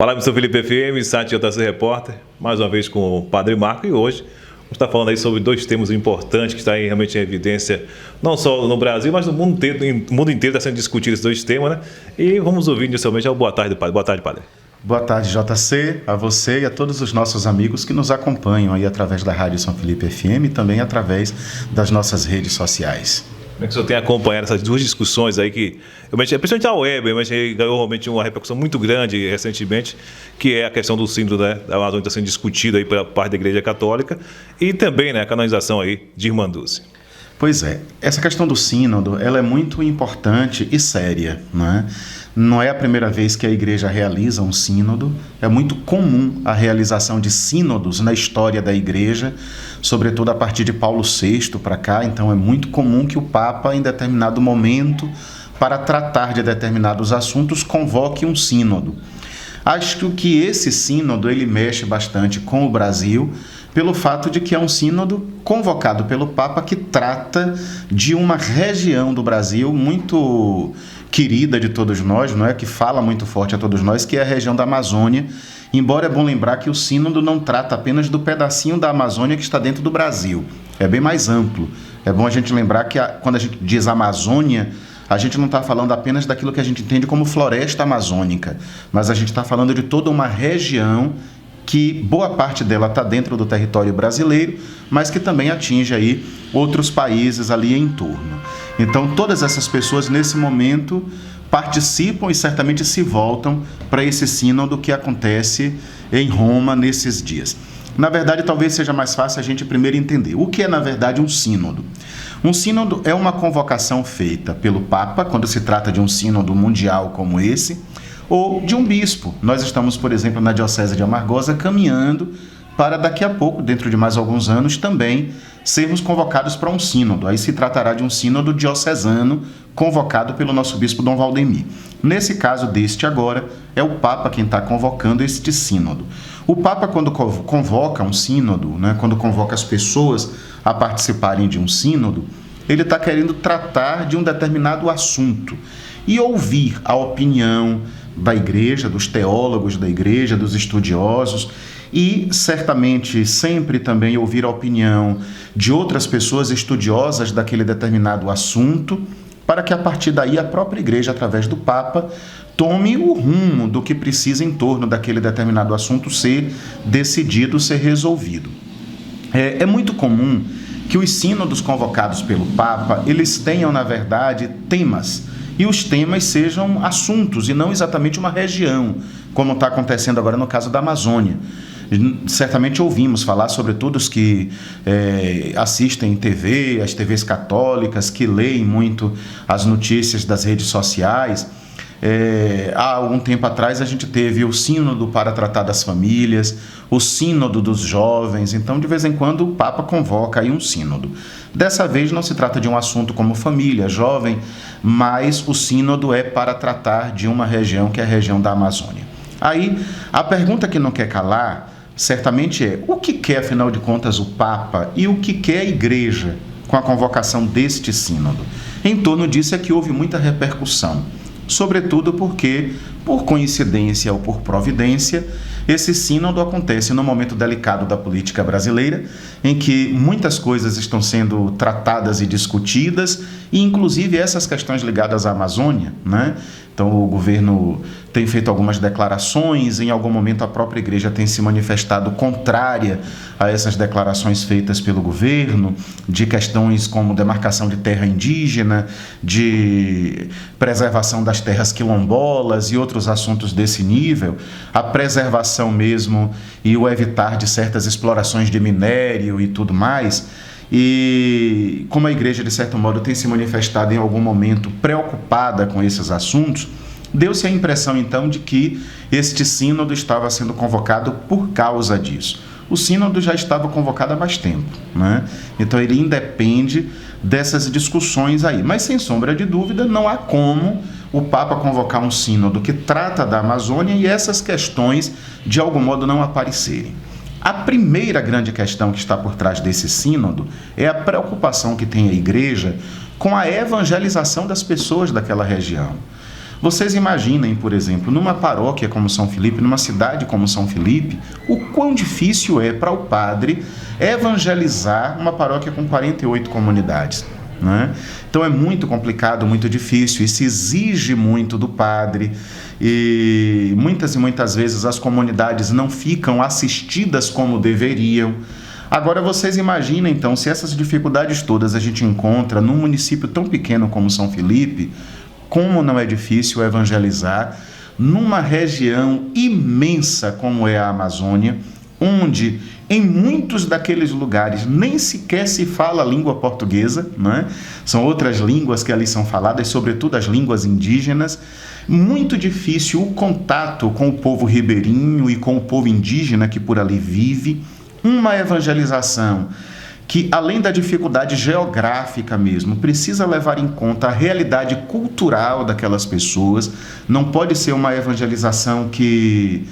Fala, Missão Felipe FM, site JC Repórter, mais uma vez com o Padre Marco, e hoje vamos estar falando aí sobre dois temas importantes que estão aí realmente em evidência, não só no Brasil, mas no mundo inteiro está sendo discutido esses dois temas, né? E vamos ouvir inicialmente ao boa tarde, Padre. Boa tarde, Padre. Boa tarde, JC, a você e a todos os nossos amigos que nos acompanham aí através da Rádio São Felipe FM e também através das nossas redes sociais. Como é que o senhor tem acompanhado essas duas discussões aí que, principalmente a web, mas ganhou realmente uma repercussão muito grande recentemente, que é a questão do sínodo, né, da Amazônia está sendo discutida aí pela parte da Igreja Católica e também, né, a canonização aí de Irmã Dulce. Pois é, essa questão do sínodo, ela é muito importante e séria, né? Não é a primeira vez que a Igreja realiza um sínodo, é muito comum a realização de sínodos na história da Igreja, sobretudo a partir de Paulo VI para cá, então é muito comum que o Papa, em determinado momento, para tratar de determinados assuntos, convoque um sínodo. Acho que esse sínodo ele mexe bastante com o Brasil, pelo fato de que é um sínodo convocado pelo Papa que trata de uma região do Brasil muito querida de todos nós, não é? Que fala muito forte a todos nós, que é a região da Amazônia, embora é bom lembrar que o sínodo não trata apenas do pedacinho da Amazônia que está dentro do Brasil, é bem mais amplo. É bom a gente lembrar que quando a gente diz Amazônia, a gente não está falando apenas daquilo que a gente entende como floresta amazônica, mas a gente está falando de toda uma região que boa parte dela está dentro do território brasileiro, mas que também atinge aí outros países ali em torno. Então, todas essas pessoas, nesse momento, participam e certamente se voltam para esse sínodo que acontece em Roma nesses dias. Na verdade, talvez seja mais fácil a gente primeiro entender o que é, na verdade, um sínodo. Um sínodo é uma convocação feita pelo Papa, quando se trata de um sínodo mundial como esse, ou de um bispo. Nós estamos, por exemplo, na Diocese de Amargosa, caminhando para daqui a pouco, dentro de mais alguns anos, também sermos convocados para um sínodo. Aí se tratará de um sínodo diocesano convocado pelo nosso bispo Dom Valdemir. Nesse caso deste agora, é o Papa quem está convocando este sínodo. O Papa, quando convoca um sínodo, né, quando convoca as pessoas a participarem de um sínodo, ele está querendo tratar de um determinado assunto e ouvir a opinião da Igreja, dos teólogos da Igreja, dos estudiosos, e certamente sempre também ouvir a opinião de outras pessoas estudiosas daquele determinado assunto, para que a partir daí a própria Igreja, através do Papa, tome o rumo do que precisa em torno daquele determinado assunto ser decidido, ser resolvido. É muito comum que os sínodos convocados pelo Papa, eles tenham, na verdade, temas, e os temas sejam assuntos e não exatamente uma região, como está acontecendo agora no caso da Amazônia. Certamente ouvimos falar, sobretudo os que assistem TV, as TVs católicas, que leem muito as notícias das redes sociais. Há algum tempo atrás a gente teve o sínodo para tratar das famílias, o sínodo dos jovens, então de vez em quando o Papa convoca aí um sínodo. Dessa vez não se trata de um assunto como família, jovem, mas o sínodo é para tratar de uma região que é a região da Amazônia. Aí a pergunta que não quer calar certamente é: o que quer afinal de contas o Papa e o que quer a Igreja com a convocação deste sínodo? Em torno disso é que houve muita repercussão. Sobretudo porque, por coincidência ou por providência, esse sínodo acontece num momento delicado da política brasileira, em que muitas coisas estão sendo tratadas e discutidas, e inclusive essas questões ligadas à Amazônia, né? Então o governo tem feito algumas declarações, em algum momento a própria Igreja tem se manifestado contrária a essas declarações feitas pelo governo, de questões como demarcação de terra indígena, de preservação das terras quilombolas e outros assuntos desse nível, a preservação mesmo e o evitar de certas explorações de minério e tudo mais. E como a Igreja, de certo modo, tem se manifestado em algum momento preocupada com esses assuntos, deu-se a impressão, então, de que este sínodo estava sendo convocado por causa disso. O sínodo já estava convocado há mais tempo, né? Então ele independe dessas discussões aí. Mas, sem sombra de dúvida, não há como o Papa convocar um sínodo que trata da Amazônia e essas questões, de algum modo, não aparecerem. A primeira grande questão que está por trás desse sínodo é a preocupação que tem a Igreja com a evangelização das pessoas daquela região. Vocês imaginem, por exemplo, numa paróquia como São Felipe, numa cidade como São Felipe, o quão difícil é para o padre evangelizar uma paróquia com 48 comunidades. Né? Então é muito complicado, muito difícil, isso exige muito do padre, e muitas vezes as comunidades não ficam assistidas como deveriam. Agora vocês imaginem então, se essas dificuldades todas a gente encontra num município tão pequeno como São Felipe, como não é difícil evangelizar numa região imensa como é a Amazônia, onde em muitos daqueles lugares nem sequer se fala a língua portuguesa, né? São outras línguas que ali são faladas, sobretudo as línguas indígenas. Muito difícil o contato com o povo ribeirinho e com o povo indígena que por ali vive. Uma evangelização que, além da dificuldade geográfica mesmo, precisa levar em conta a realidade cultural daquelas pessoas. Não pode ser uma evangelização que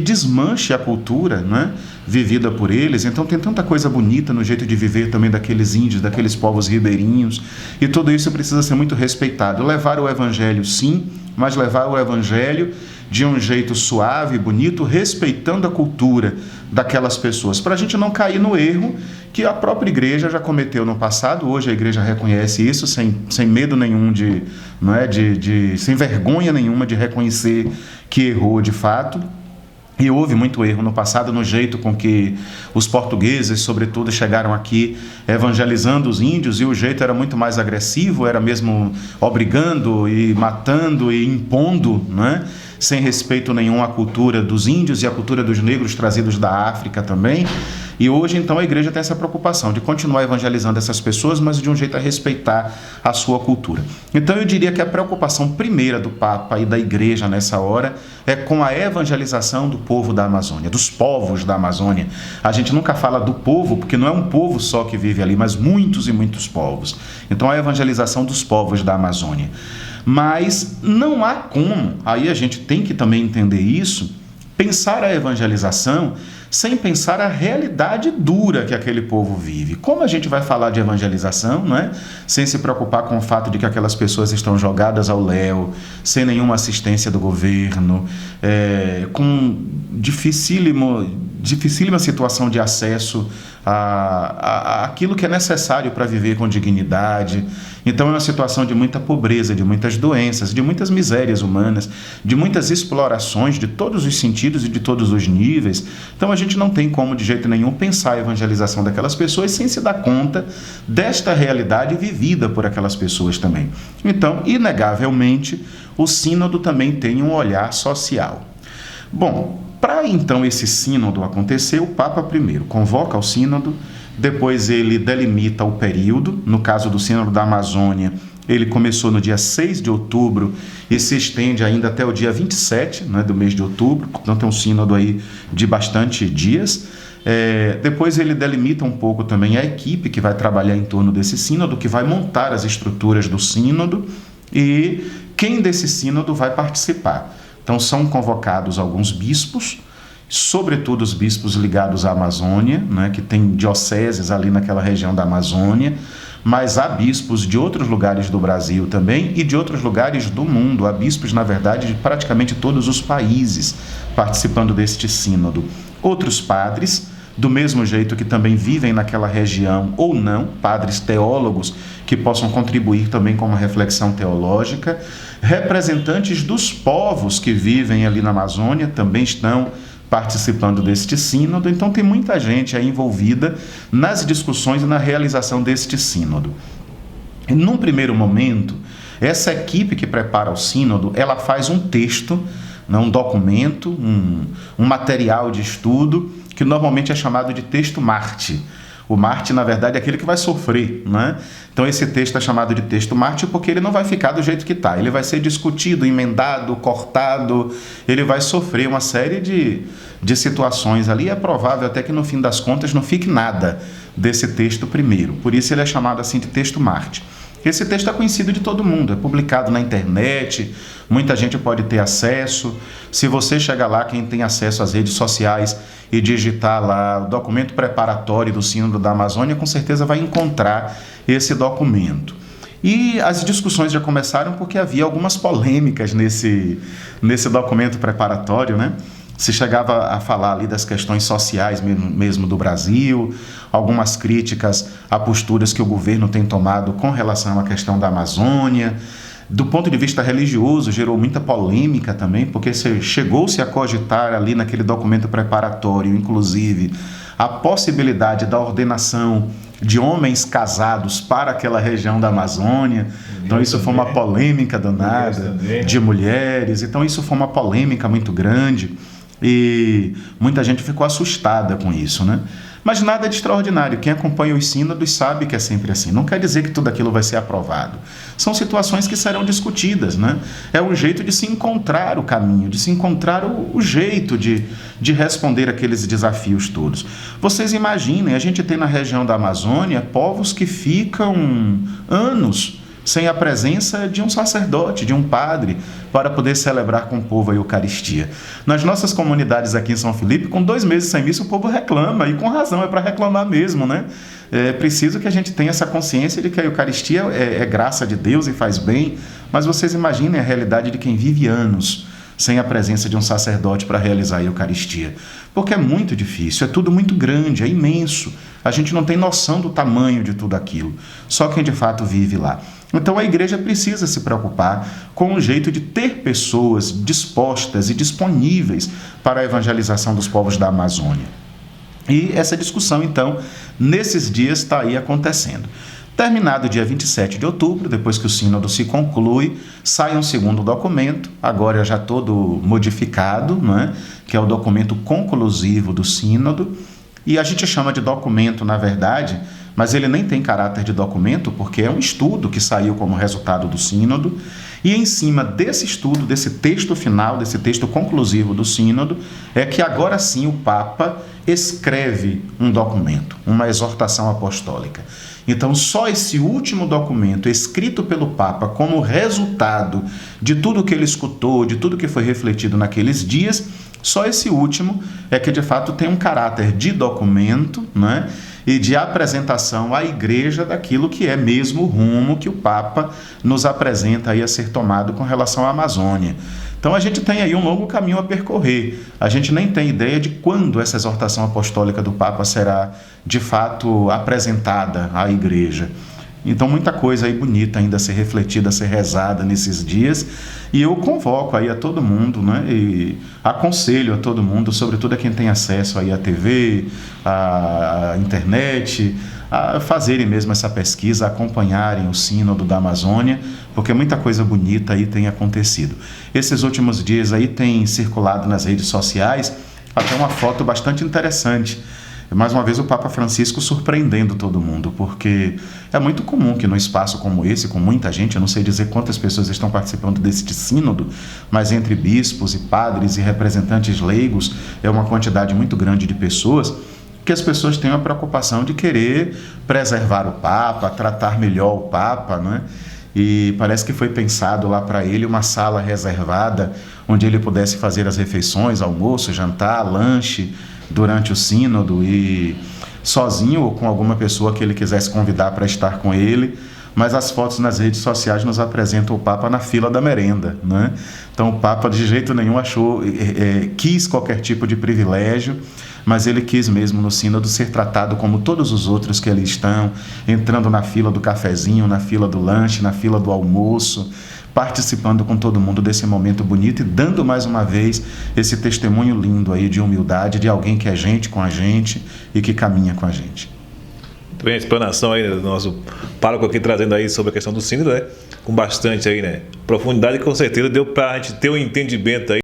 desmanche a cultura, né, vivida por eles. Então tem tanta coisa bonita no jeito de viver também daqueles índios, daqueles povos ribeirinhos, e tudo isso precisa ser muito respeitado. Levar o evangelho sim, mas levar o evangelho de um jeito suave, bonito, respeitando a cultura daquelas pessoas, para a gente não cair no erro que a própria igreja já cometeu no passado. Hoje a igreja reconhece isso sem medo nenhum sem vergonha nenhuma de reconhecer que errou de fato. E houve muito erro no passado no jeito com que os portugueses, sobretudo, chegaram aqui evangelizando os índios, e o jeito era muito mais agressivo, era mesmo obrigando e matando e impondo, né? Sem respeito nenhum à cultura dos índios e à cultura dos negros trazidos da África também. E hoje, então, a igreja tem essa preocupação de continuar evangelizando essas pessoas, mas de um jeito a respeitar a sua cultura. Então, eu diria que a preocupação primeira do Papa e da igreja nessa hora é com a evangelização do povo da Amazônia, dos povos da Amazônia. A gente nunca fala do povo, porque não é um povo só que vive ali, mas muitos e muitos povos. Então, a evangelização dos povos da Amazônia. Mas não há como, aí a gente tem que também entender isso, pensar a evangelização sem pensar a realidade dura que aquele povo vive. Como a gente vai falar de evangelização, não é? Sem se preocupar com o fato de que aquelas pessoas estão jogadas ao léu, sem nenhuma assistência do governo, com dificílima situação de acesso a aquilo que é necessário para viver com dignidade. Então é uma situação de muita pobreza, de muitas doenças, de muitas misérias humanas, de muitas explorações de todos os sentidos e de todos os níveis. Então a gente não tem como de jeito nenhum pensar a evangelização daquelas pessoas sem se dar conta desta realidade vivida por aquelas pessoas também. Então, inegavelmente, o sínodo também tem um olhar social. Bom, para então esse sínodo acontecer, o Papa primeiro convoca o sínodo, depois ele delimita o período. No caso do sínodo da Amazônia, ele começou no dia 6 de outubro e se estende ainda até o dia 27, né, do mês de outubro, portanto é um sínodo aí de bastante dias. Depois ele delimita um pouco também a equipe que vai trabalhar em torno desse sínodo, que vai montar as estruturas do sínodo e quem desse sínodo vai participar. Então são convocados alguns bispos, sobretudo os bispos ligados à Amazônia, né, que tem dioceses ali naquela região da Amazônia, mas há bispos de outros lugares do Brasil também e de outros lugares do mundo. Há bispos, na verdade, de praticamente todos os países participando deste sínodo. Outros padres, do mesmo jeito que também vivem naquela região ou não, padres teólogos que possam contribuir também com uma reflexão teológica. Representantes dos povos que vivem ali na Amazônia também estão participando deste sínodo. Então tem muita gente aí envolvida nas discussões e na realização deste sínodo. E, num primeiro momento, essa equipe que prepara o sínodo, ela faz um texto, um documento, um material de estudo, que normalmente é chamado de texto Marte. O Marte, na verdade, é aquele que vai sofrer, né? Então esse texto é chamado de texto Marte porque ele não vai ficar do jeito que está. Ele vai ser discutido, emendado, cortado, ele vai sofrer uma série de situações ali. É provável até que no fim das contas não fique nada desse texto primeiro. Por isso ele é chamado assim de texto Marte. Esse texto é conhecido de todo mundo, é publicado na internet, muita gente pode ter acesso. Se você chegar lá, quem tem acesso às redes sociais e digitar lá o documento preparatório do Sínodo da Amazônia, com certeza vai encontrar esse documento. E as discussões já começaram porque havia algumas polêmicas nesse documento preparatório, né? Se chegava a falar ali das questões sociais mesmo do Brasil, algumas críticas a posturas que o governo tem tomado com relação à questão da Amazônia. Do ponto de vista religioso, gerou muita polêmica também, porque chegou-se a cogitar ali naquele documento preparatório, inclusive, a possibilidade da ordenação de homens casados para aquela região da Amazônia. Então isso foi uma polêmica danada, de mulheres. Então isso foi uma polêmica muito grande. E muita gente ficou assustada com isso, né? Mas nada de extraordinário. Quem acompanha os sínodos sabe que é sempre assim. Não quer dizer que tudo aquilo vai ser aprovado. São situações que serão discutidas, né? É um jeito de se encontrar o caminho, de se encontrar o jeito de responder aqueles desafios todos. Vocês imaginem, a gente tem na região da Amazônia povos que ficam anos sem a presença de um sacerdote, de um padre, para poder celebrar com o povo a Eucaristia. Nas nossas comunidades aqui em São Felipe, com 2 meses sem missa, o povo reclama, e com razão, é para reclamar mesmo, né? É preciso que a gente tenha essa consciência de que a Eucaristia é graça de Deus e faz bem, mas vocês imaginem a realidade de quem vive anos sem a presença de um sacerdote para realizar a Eucaristia. Porque é muito difícil, é tudo muito grande, é imenso. A gente não tem noção do tamanho de tudo aquilo. Só quem de fato vive lá. Então a igreja precisa se preocupar com um jeito de ter pessoas dispostas e disponíveis para a evangelização dos povos da Amazônia. E essa discussão, então, nesses dias está aí acontecendo. Terminado o dia 27 de outubro, depois que o sínodo se conclui, sai um segundo documento, agora já todo modificado, não é? Que é o documento conclusivo do sínodo. E a gente chama de documento, na verdade, mas ele nem tem caráter de documento, porque é um estudo que saiu como resultado do sínodo. E em cima desse estudo, desse texto final, desse texto conclusivo do sínodo, é que agora sim o Papa escreve um documento, uma exortação apostólica. Então, só esse último documento, escrito pelo Papa como resultado de tudo que ele escutou, de tudo que foi refletido naqueles dias, só esse último é que de fato tem um caráter de documento, né? E de apresentação à igreja daquilo que é mesmo o rumo que o Papa nos apresenta aí a ser tomado com relação à Amazônia. Então a gente tem aí um longo caminho a percorrer. A gente nem tem ideia de quando essa exortação apostólica do Papa será de fato apresentada à igreja. Então muita coisa aí bonita ainda a ser refletida, a ser rezada nesses dias. E eu convoco aí a todo mundo, né? E aconselho a todo mundo, sobretudo a quem tem acesso aí à TV, à internet, a fazerem mesmo essa pesquisa, a acompanharem o sínodo da Amazônia, porque muita coisa bonita aí tem acontecido. Esses últimos dias aí tem circulado nas redes sociais até uma foto bastante interessante. Mais uma vez o Papa Francisco surpreendendo todo mundo, porque é muito comum que num espaço como esse, com muita gente, eu não sei dizer quantas pessoas estão participando deste sínodo, mas entre bispos e padres e representantes leigos, é uma quantidade muito grande de pessoas, que as pessoas têm a preocupação de querer preservar o Papa, tratar melhor o Papa, né? E parece que foi pensado lá para ele uma sala reservada, onde ele pudesse fazer as refeições, almoço, jantar, lanche, durante o sínodo, e sozinho ou com alguma pessoa que ele quisesse convidar para estar com ele, mas as fotos nas redes sociais nos apresentam o Papa na fila da merenda, né? Então o Papa de jeito nenhum quis qualquer tipo de privilégio, mas ele quis mesmo no sínodo ser tratado como todos os outros que ali estão, entrando na fila do cafezinho, na fila do lanche, na fila do almoço, participando com todo mundo desse momento bonito e dando mais uma vez esse testemunho lindo aí de humildade, de alguém que é gente com a gente e que caminha com a gente. Muito bem, a explanação aí do nosso pároco aqui trazendo aí sobre a questão do sínodo, né? Com bastante aí, né? Profundidade, com certeza deu para a gente ter um entendimento aí